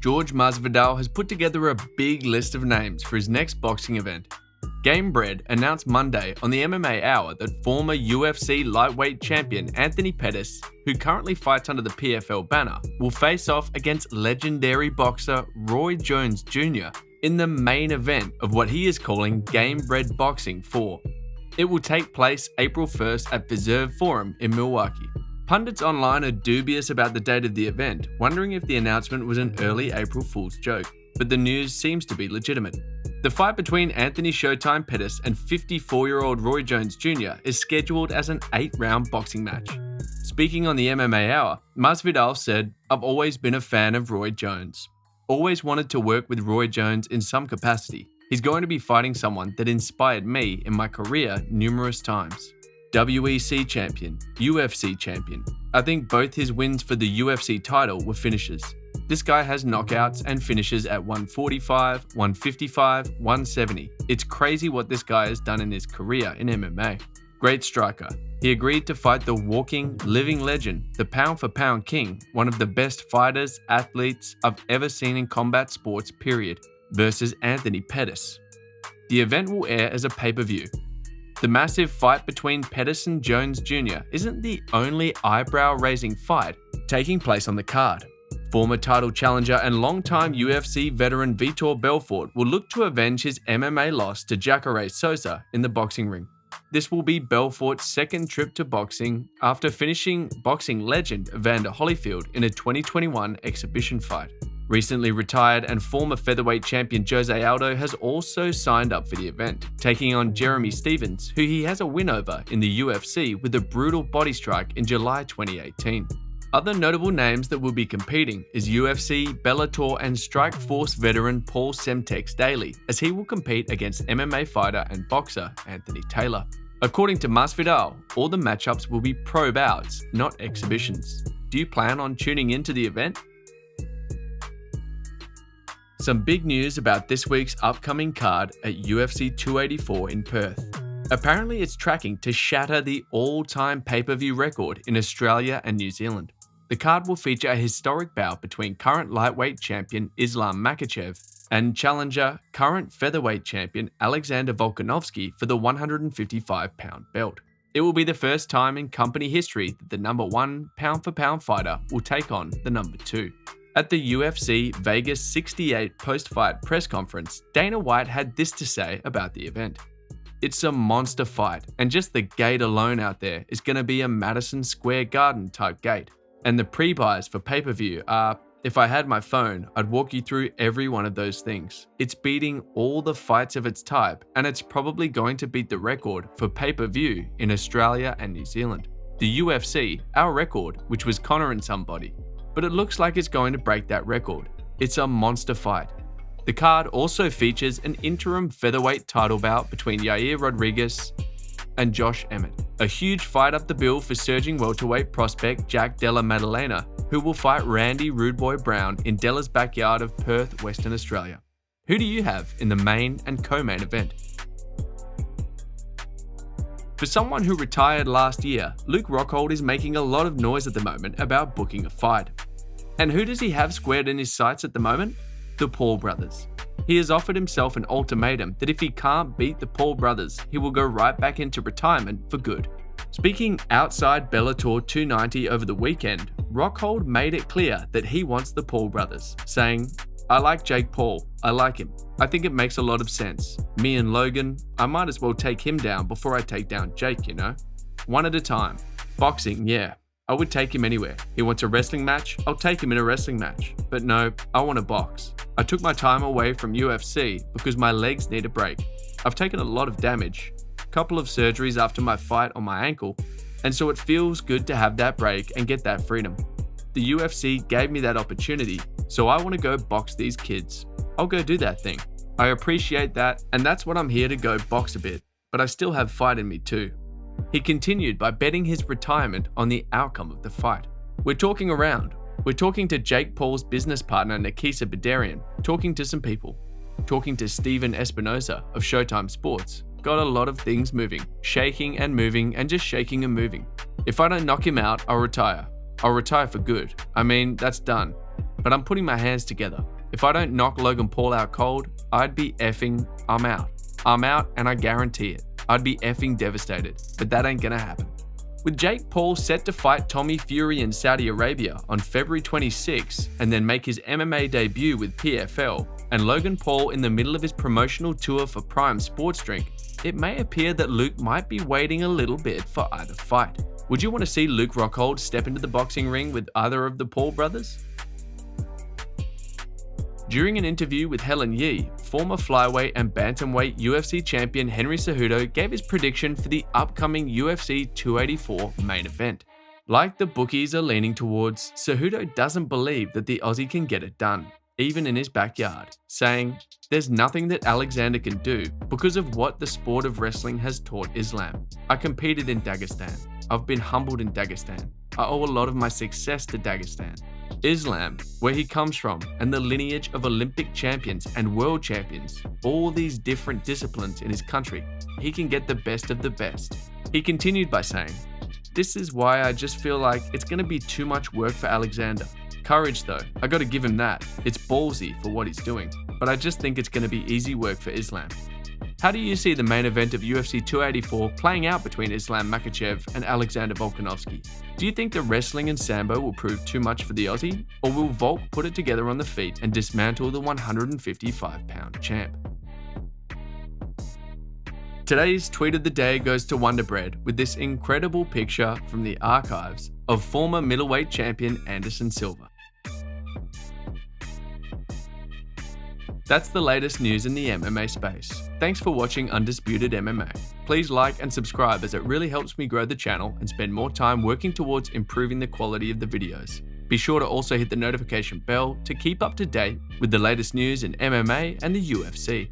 Jorge Masvidal has put together a big list of names for his next boxing event. Gamebred announced Monday on the MMA Hour that former UFC lightweight champion Anthony Pettis, who currently fights under the PFL banner, will face off against legendary boxer Roy Jones Jr. in the main event of what he is calling Gamebred Boxing 4. It will take place April 1st at Preserve Forum in Milwaukee. Pundits online are dubious about the date of the event, wondering if the announcement was an early April Fool's joke, but the news seems to be legitimate. The fight between Anthony Showtime Pettis and 54-year-old Roy Jones Jr. is scheduled as an 8-round boxing match. Speaking on the MMA Hour, Masvidal said, "I've always been a fan of Roy Jones. Always wanted to work with Roy Jones in some capacity. He's going to be fighting someone that inspired me in my career numerous times. WEC champion, UFC champion. I think both his wins for the UFC title were finishes. This guy has knockouts and finishes at 145, 155, 170. It's crazy what this guy has done in his career in MMA. Great striker. He agreed to fight the walking, living legend, the pound-for-pound king, one of the best fighters, athletes I've ever seen in combat sports, period, versus Anthony Pettis. The event will air as a pay-per-view. The massive fight between Pettis and Jones Jr. isn't the only eyebrow-raising fight taking place on the card. Former title challenger and longtime UFC veteran Vitor Belfort will look to avenge his MMA loss to Jacare Souza in the boxing ring. This will be Belfort's second trip to boxing after finishing boxing legend Evander Holyfield in a 2021 exhibition fight. Recently retired and former featherweight champion Jose Aldo has also signed up for the event, taking on Jeremy Stephens, who he has a win over in the UFC with a brutal body strike in July 2018. Other notable names that will be competing is UFC, Bellator and Strikeforce veteran Paul Semtex Daly, as he will compete against MMA fighter and boxer Anthony Taylor. According to Masvidal, all the matchups will be pro bouts, not exhibitions. Do you plan on tuning into the event? Some big news about this week's upcoming card at UFC 284 in Perth. Apparently it's tracking to shatter the all-time pay-per-view record in Australia and New Zealand. The card will feature a historic bout between current lightweight champion Islam Makhachev and challenger, current featherweight champion Alexander Volkanovski for the 155-pound belt. It will be the first time in company history that the number 1 pound-for-pound fighter will take on the number 2. At the UFC Vegas 68 post-fight press conference, Dana White had this to say about the event. "It's a monster fight, and just the gate alone out there is going to be a Madison Square Garden type gate. And the pre-buys for pay-per-view are, if I had my phone, I'd walk you through every one of those things. It's beating all the fights of its type, and it's probably going to beat the record for pay-per-view in Australia and New Zealand. The UFC, our record, which was Conor and somebody. But it looks like it's going to break that record. It's a monster fight." The card also features an interim featherweight title bout between Yair Rodriguez and Josh Emmett, a huge fight up the bill for surging welterweight prospect Jack Della Maddalena, who will fight Randy Rude Boy Brown in Della's backyard of Perth, Western Australia. Who do you have in the main and co-main event? For someone who retired last year, Luke Rockhold is making a lot of noise at the moment about booking a fight. And who does he have squared in his sights at the moment? The Paul brothers. He has offered himself an ultimatum that if he can't beat the Paul brothers, he will go right back into retirement for good. Speaking outside Bellator 290 over the weekend, Rockhold made it clear that he wants the Paul brothers, saying, "I like Jake Paul. I like him. I think it makes a lot of sense. Me and Logan, I might as well take him down before I take down Jake, you know? One at a time. Boxing, yeah. I would take him anywhere. He wants a wrestling match, I'll take him in a wrestling match. But no, I want to box. I took my time away from UFC because my legs need a break. I've taken a lot of damage, a couple of surgeries after my fight on my ankle, and so it feels good to have that break and get that freedom. The UFC gave me that opportunity, so I want to go box these kids. I'll go do that thing. I appreciate that, and that's what I'm here to go box a bit, but I still have fight in me too." He continued by betting his retirement on the outcome of the fight. "We're talking around. We're talking to Jake Paul's business partner Nikisa Bedarian, talking to some people, talking to Steven Espinoza of Showtime Sports. Got a lot of things moving, shaking and moving and just shaking and moving. If I don't knock him out, I'll retire. I'll retire for good. I mean, that's done. But I'm putting my hands together. If I don't knock Logan Paul out cold, I'm out. I'm out, and I guarantee it. I'd be effing devastated, but that ain't gonna happen. With Jake Paul set to fight Tommy Fury in Saudi Arabia on February 26 and then make his MMA debut with PFL, and Logan Paul in the middle of his promotional tour for Prime Sports Drink, it may appear that Luke might be waiting a little bit for either fight. Would you want to see Luke Rockhold step into the boxing ring with either of the Paul brothers? During an interview with Helen Yee, former flyweight and bantamweight UFC champion Henry Cejudo gave his prediction for the upcoming UFC 284 main event. Like the bookies are leaning towards, Cejudo doesn't believe that the Aussie can get it done, even in his backyard, saying, "There's nothing that Alexander can do because of what the sport of wrestling has taught Islam. I competed in Dagestan. I've been humbled in Dagestan. I owe a lot of my success to Dagestan. Islam, where he comes from, and the lineage of Olympic champions and world champions, all these different disciplines in his country, he can get the best of the best." He continued by saying, "This is why I just feel like it's going to be too much work for Alexander. Courage though, I got to give him that. It's ballsy for what he's doing, but I just think it's going to be easy work for Islam." How do you see the main event of UFC 284 playing out between Islam Makhachev and Alexander Volkanovski? Do you think the wrestling and sambo will prove too much for the Aussie, or will Volk put it together on the feet and dismantle the 155-pound champ? Today's tweet of the day goes to Wonder Bread with this incredible picture from the archives of former middleweight champion Anderson Silva. That's the latest news in the MMA space. Thanks for watching Undisputed MMA. Please like and subscribe as it really helps me grow the channel and spend more time working towards improving the quality of the videos. Be sure to also hit the notification bell to keep up to date with the latest news in MMA and the UFC.